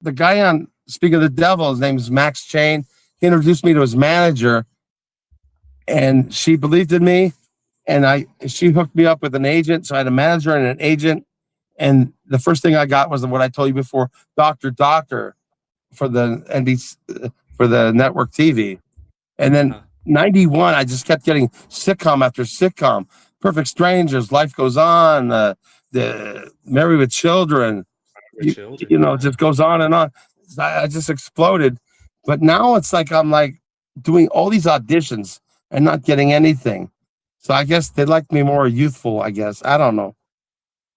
the guy on Speak of the Devil, his name is Max Chain. He introduced me to his manager, and she believed in me, and she hooked me up with an agent. So I had a manager and an agent, and the first thing I got was what I told you before, Doctor, for the NBC, for the network TV, and then 91, I just kept getting sitcom after sitcom. Perfect Strangers, Life Goes On, the Married with Children. You know, it just goes on and on. I just exploded. But now it's like I'm like doing all these auditions and not getting anything. So I guess they like me more youthful, I guess. I don't know.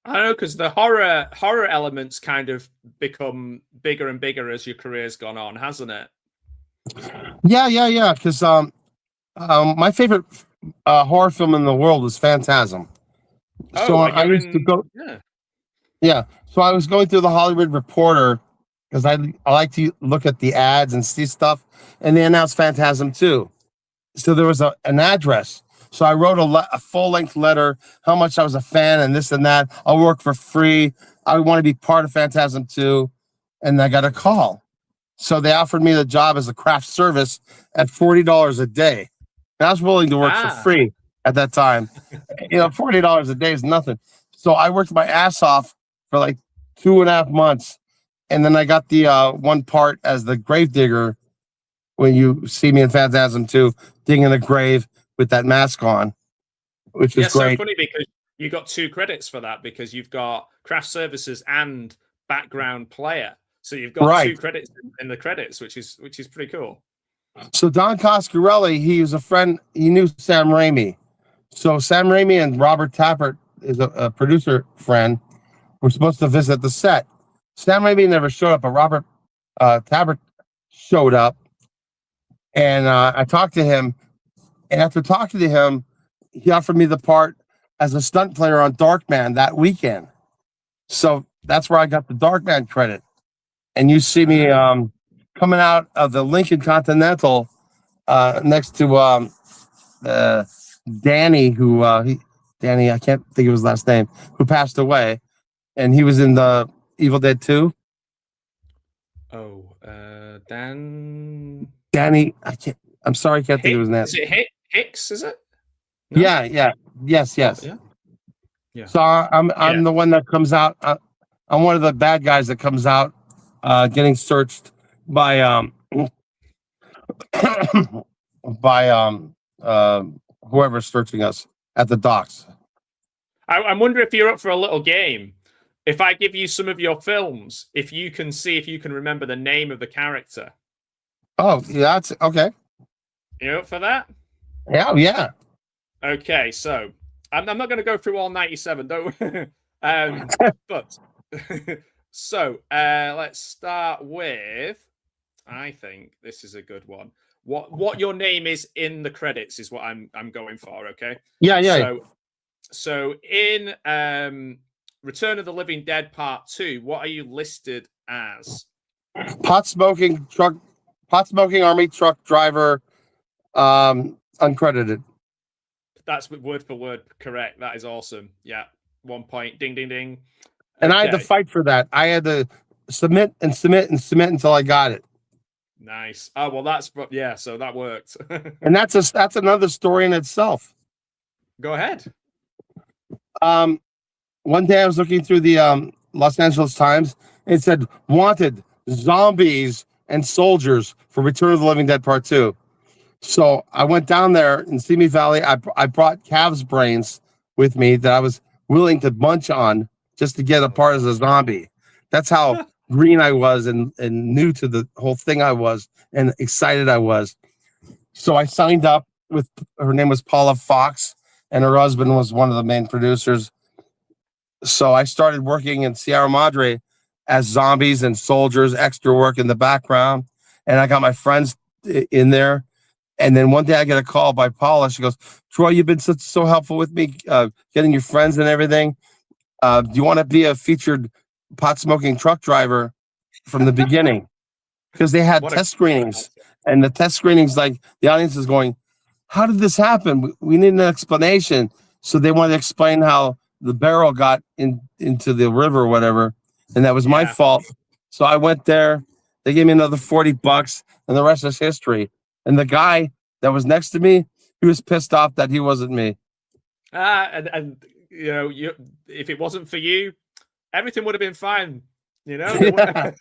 I don't know, because the horror elements kind of become bigger and bigger as your career's gone on, hasn't it? Yeah. Because my favorite horror film in the world was Phantasm. So I used to go. Yeah. So I was going through the Hollywood Reporter because I like to look at the ads and see stuff, and they announced Phantasm II. So there was an address. So I wrote a full-length letter, how much I was a fan and this and that. I'll work for free. I want to be part of Phantasm II. And I got a call. So they offered me the job as a craft service at $40 a day. And I was willing to work for free at that time. You know, $40 a day is nothing. So I worked my ass off for like 2.5 months. And then I got the one part as the gravedigger when you see me in Phantasm II, digging a grave with that mask on, which is great. So funny because you got 2 credits for that because you've got craft services and background player. So you've got 2 credits in the credits, which is pretty cool. So Don Coscarelli, he was a friend. He knew Sam Raimi. So Sam Raimi and Robert Tappert is a producer friend. We're supposed to visit the set. Sam Raimi never showed up, but Robert Tappert showed up. And I talked to him. And after talking to him, he offered me the part as a stunt player on Darkman that weekend. So that's where I got the Darkman credit. And you see me coming out of the Lincoln Continental next to Danny, Danny, I can't think of his last name, who passed away. And he was in the Evil Dead 2. Danny, I'm sorry, I can't think of his name. Is it Hicks, is it? No? Yeah. Yes. Oh, yeah. So I'm the one that comes out. I'm one of the bad guys that comes out getting searched by whoever's searching us at the docks. I wonder if you're up for a little game. If I give you some of your films, if you can remember the name of the character. Oh, yeah, that's okay. You up for that? Yeah. Okay, so I'm not going to go through all 97, don't but so let's start with, I think this is a good one. What your name is in the credits is what I'm going for, okay? Yeah. So in Return of the Living Dead Part 2, what are you listed as? Pot smoking army truck driver, uncredited. That's word for word correct. That is awesome. Yeah, 1 point. Ding, ding, ding. And I had to fight for that. I had to submit until I got it. Nice. Oh well, so that worked. And that's another story in itself. Go ahead. One day I was looking through the Los Angeles Times. And it said wanted zombies and soldiers for Return of the Living Dead Part 2. So I went down there in Simi Valley. I brought calves brains with me that I was willing to munch on just to get a part as a zombie. That's how green I was and new to the whole thing I was and excited I was. So I signed up with, her name was Paula Fox, and her husband was one of the main producers. So I started working in Sierra Madre as zombies and soldiers, extra work in the background. And I got my friends in there. And then one day I get a call by Paula. She goes, Troy, you've been so helpful with me, getting your friends and everything. Do you want to be a featured pot smoking truck driver from the beginning? Because they had test screenings. And the test screenings, like the audience is going, how did this happen? We need an explanation. So they wanted to explain how the barrel got into the river or whatever. And that was my fault. So I went there. They gave me another $40, and the rest is history. And the guy that was next to me, he was pissed off that he wasn't me. And you know, if it wasn't for you, everything would have been fine. You know, Yeah,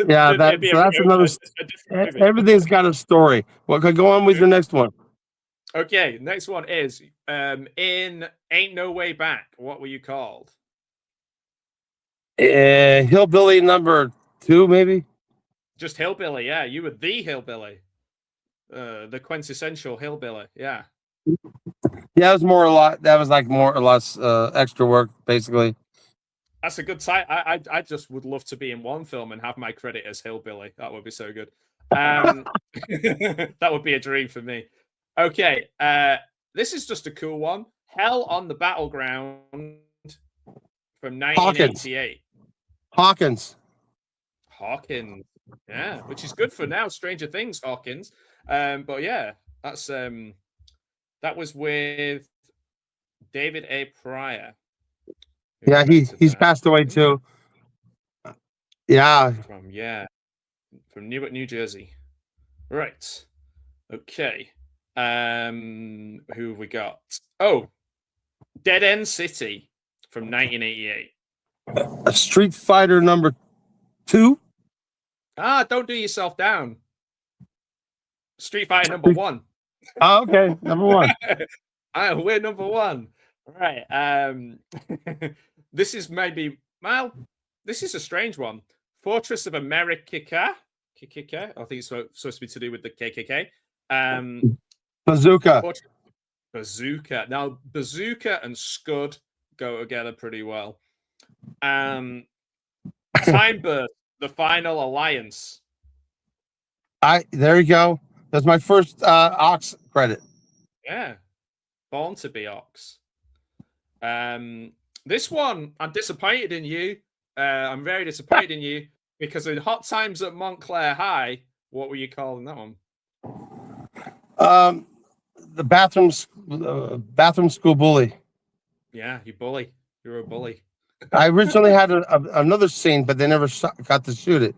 yeah. So that's another. Everything's got a story. Well, go on with your next one. Okay, next one is in Ain't No Way Back. What were you called? Hillbilly number 2, maybe. Just hillbilly, yeah. You were the hillbilly, the quintessential hillbilly, yeah. Yeah, it was more a lot. That was like more or less extra work, basically. That's a good title. I just would love to be in one film and have my credit as hillbilly. That would be so good. That would be a dream for me. Okay, this is just a cool one. Hell on the Battleground from 1988. Hawkins. Yeah, which is good for now. Stranger Things, Hawkins. But yeah, that's that was with David A. Pryor. Yeah, he's passed away too. Yeah. From Newark, New Jersey. Right. Okay. Who have we got? Oh, Dead End City from 1988. A Street Fighter number 2. Don't do yourself down. Street Fighter number 1. Oh, okay, number 1. We're number 1. All right. This is maybe this is a strange one. Fortress of America. KKK. I think it's supposed to be to do with the KKK. Bazooka. Bazooka. Now, Bazooka and Scud go together pretty well. Time Burst, The Final Alliance. There you go. That's my first Ox credit. Yeah. Born to be Ox. This one, I'm disappointed in you. I'm very disappointed in you because in Hot Times at Montclair High, what were you calling that one? The bathroom school bully. Yeah, you bully. You're a bully. I originally had another scene, but they never got to shoot it.